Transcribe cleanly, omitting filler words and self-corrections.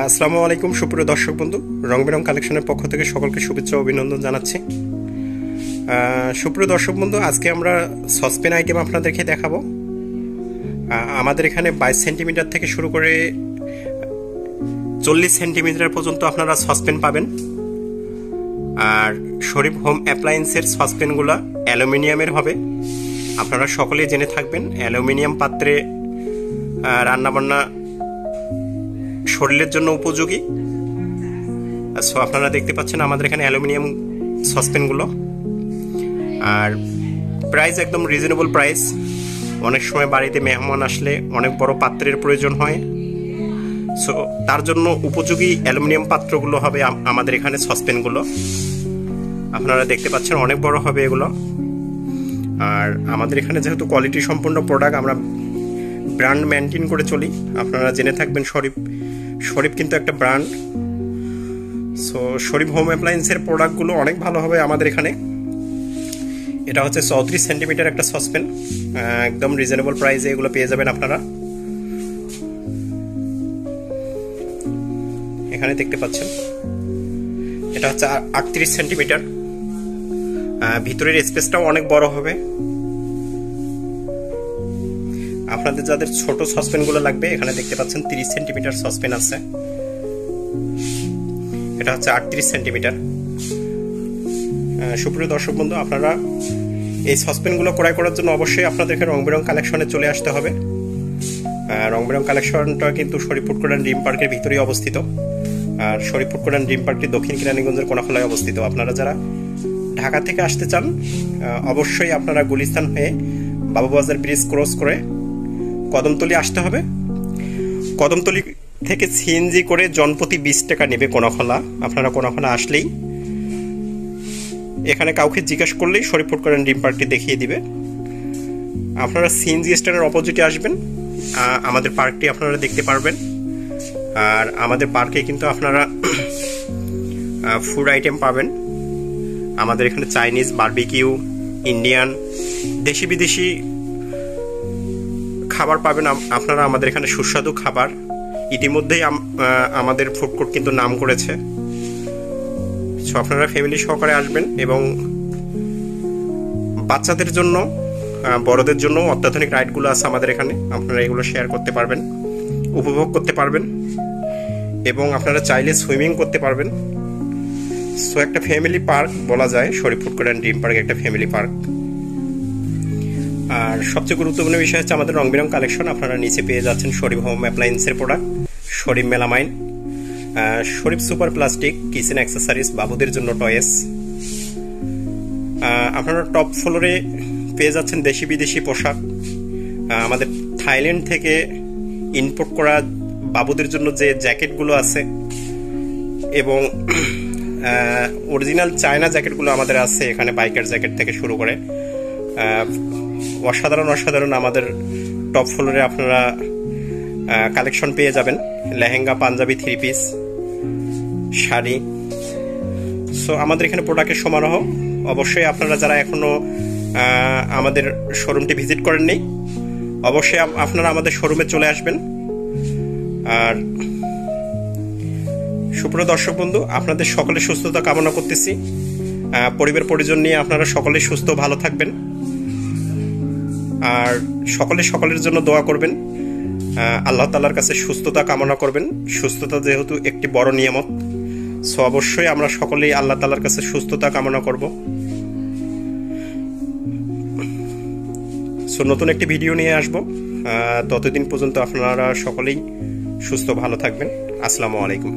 আসসালামু আলাইকুম সুপ্রিয় দর্শক বন্ধু, রং বেরং কালেকশনের পক্ষ থেকে সকলকে শুভেচ্ছা ও অভিনন্দন জানাচ্ছি। সুপ্রিয় দর্শক বন্ধু, আজকে আমরা সসপেন আইটেম আপনাদেরকে দেখাবো। আমাদের এখানে 22 সেন্টিমিটার থেকে শুরু করে 40 সেন্টিমিটার পর্যন্ত আপনারা সসপেন পাবেন। আর শরীফ হোম অ্যাপ্লায়েন্সের সসপেনগুলো অ্যালুমিনিয়ামের হবে। আপনারা সকলেই জেনে থাকবেন অ্যালুমিনিয়াম পাত্রে রান্নাবান্না শরীরের জন্য উপযোগী। সো আপনারা দেখতে পাচ্ছেন আমাদের এখানে অ্যালুমিনিয়াম সসপেনগুলো, আর প্রাইস একদম রিজনেবল প্রাইস। অনেক সময় বাড়িতে মেহমান আসলে অনেক বড় পাত্রের প্রয়োজন হয়, সো তার জন্য উপযোগী অ্যালুমিনিয়াম পাত্রগুলো হবে আমাদের এখানে সসপেনগুলো। আপনারা দেখতে পাচ্ছেন অনেক বড় হবে এগুলো। আর আমাদের এখানে যেহেতু কোয়ালিটি সম্পন্ন প্রোডাক্ট, আমরা ব্র্যান্ড মেনটেন করে চলি। আপনারা জেনে থাকবেন শরীফ কিন্তু একটা ব্র্যান্ড। সো শরীফ হোম অ্যাপ্লায়েন্সের প্রোডাক্টগুলো অনেক ভালো হবে আমাদের এখানে। এটা হচ্ছে 34 সেন্টিমিটার একটা সসপেন, একদম রিজনেবল প্রাইসে এগুলো পেয়ে যাবেন আপনারা। এখানে দেখতে পাচ্ছেন এটা হচ্ছে 38 সেন্টিমিটার। ভিতরের স্পেসটাও অনেক বড় হবে। আপনাদের যাদের ছোট সসপেনগুলো লাগবে, এখানে দেখতে পাচ্ছেন 30 সেন্টিমিটার সসপেন আছে। এটা হচ্ছে 38 সেন্টিমিটার। সুপ্রিয় দর্শক বন্ধু, আপনারা এই সসপেনগুলো ক্রয় করার জন্য অবশ্যই আপনাদেরকে রং বেরং কালেকশনে চলে আসতে হবে। রং বেরং কালেকশনটা কিন্তু শরীফ ফুড কোর্ট অ্যান্ড ড্রিম পার্কের ভিতরেই অবস্থিত। আর শরীফ ফুড কোর্ট অ্যান্ড ড্রিম পার্কটি দক্ষিণ কেরানীগঞ্জের কোনাখলায় অবস্থিত। আপনারা যারা ঢাকা থেকে আসতে চান, অবশ্যই আপনারা গুলিস্তান হয়ে বাবুবাজার ব্রিজ ক্রস করে কদমতলী আসতে হবে। কদমতলী থেকে সিএনজি করে জনপ্রতি 20 টাকা নেবে কোনাখলা। আপনারা কোনাখলা আসলেই এখানে কাউকে জিজ্ঞেস করলেই শরীফ ফুড কোর্ট অ্যান্ড ড্রিম পার্কটি দেখিয়ে দিবে। আপনারা সিএনজি স্ট্যান্ডের অপোজিটে আসবেন, আমাদের পার্কটি আপনারা দেখতে পারবেন। আর আমাদের পার্কে কিন্তু আপনারা ফুড আইটেম পাবেন। আমাদের এখানে চাইনিজ, বারবিকিউ, ইন্ডিয়ান, দেশি বিদেশি খাবার পাবেন আপনারা। আমাদের এখানে সুস্বাদু খাবার ইতিমধ্যেই আমাদের ফুড কোর্ট কিন্তু নাম করেছে। সো আপনারা ফ্যামিলি সহকারে আসবেন, এবং বাচ্চাদের জন্য, বড়দের জন্য অত্যাধুনিক রাইডগুলো আছে আমাদের এখানে। আপনারা এগুলো শেয়ার করতে পারবেন, উপভোগ করতে পারবেন, এবং আপনারা চাইলে সুইমিং করতে পারবেন। সো একটা ফ্যামিলি পার্ক বলা যায় Sharif food court and dream park, একটা ফ্যামিলি পার্ক। আর সবচেয়ে গুরুত্বপূর্ণ বিষয় হচ্ছে আমাদের রং বেরং কালেকশন। আপনারা নিচে পেয়ে যাচ্ছেন শরীফ হোম অ্যাপ্লায়েন্সের প্রোডাক্ট, শরীফ মেলামাইন, শরীফ সুপার প্লাস্টিক, কিচেন অ্যাক্সেসরিজ, বাবুদের জন্য টয়েস। আপনারা টপ ফ্লোরে পেয়ে যাচ্ছেন দেশি বিদেশি পোশাক। আমাদের থাইল্যান্ড থেকে ইম্পোর্ট করা বাবুদের জন্য যে জ্যাকেটগুলো আছে, এবং অরিজিনাল চায়না জ্যাকেটগুলো আমাদের আছে এখানে। বাইকার জ্যাকেট থেকে শুরু করে অসাধারণ আমাদের টপ ফ্লোরে আপনারা কালেকশন পেয়ে যাবেন। লেহেঙ্গা, পাঞ্জাবি, 3 পিস, শাড়ি। সো আমাদের এখানে প্রোডাক্টের সমারোহ। অবশ্যই আপনারা যারা এখনো আমাদের শোরুমটি ভিজিট করেননি, অবশ্যই আপনারা আমাদের শোরুমে চলে আসবেন। আর সুপ্রিয় দর্শক বন্ধু, আপনাদের সকলের সুস্থতা কামনা করতেছি। পরিবার পরিজন নিয়ে আপনারা সকলে সুস্থ ভালো থাকবেন, আর সকলের জন্য দোয়া করবেন। আল্লাহ তাআলার কাছে সুস্থতা কামনা করবেন। সুস্থতা যেহেতু একটি বড় নিয়ামত, সো অবশ্যই আমরা সকলেই আল্লাহ তাআলার কাছে সুস্থতা কামনা করব। সো নতুন একটি ভিডিও নিয়ে আসব। ততদিন পর্যন্ত আপনারা সকলেই সুস্থ ভালো থাকবেন। আসসালামু আলাইকুম।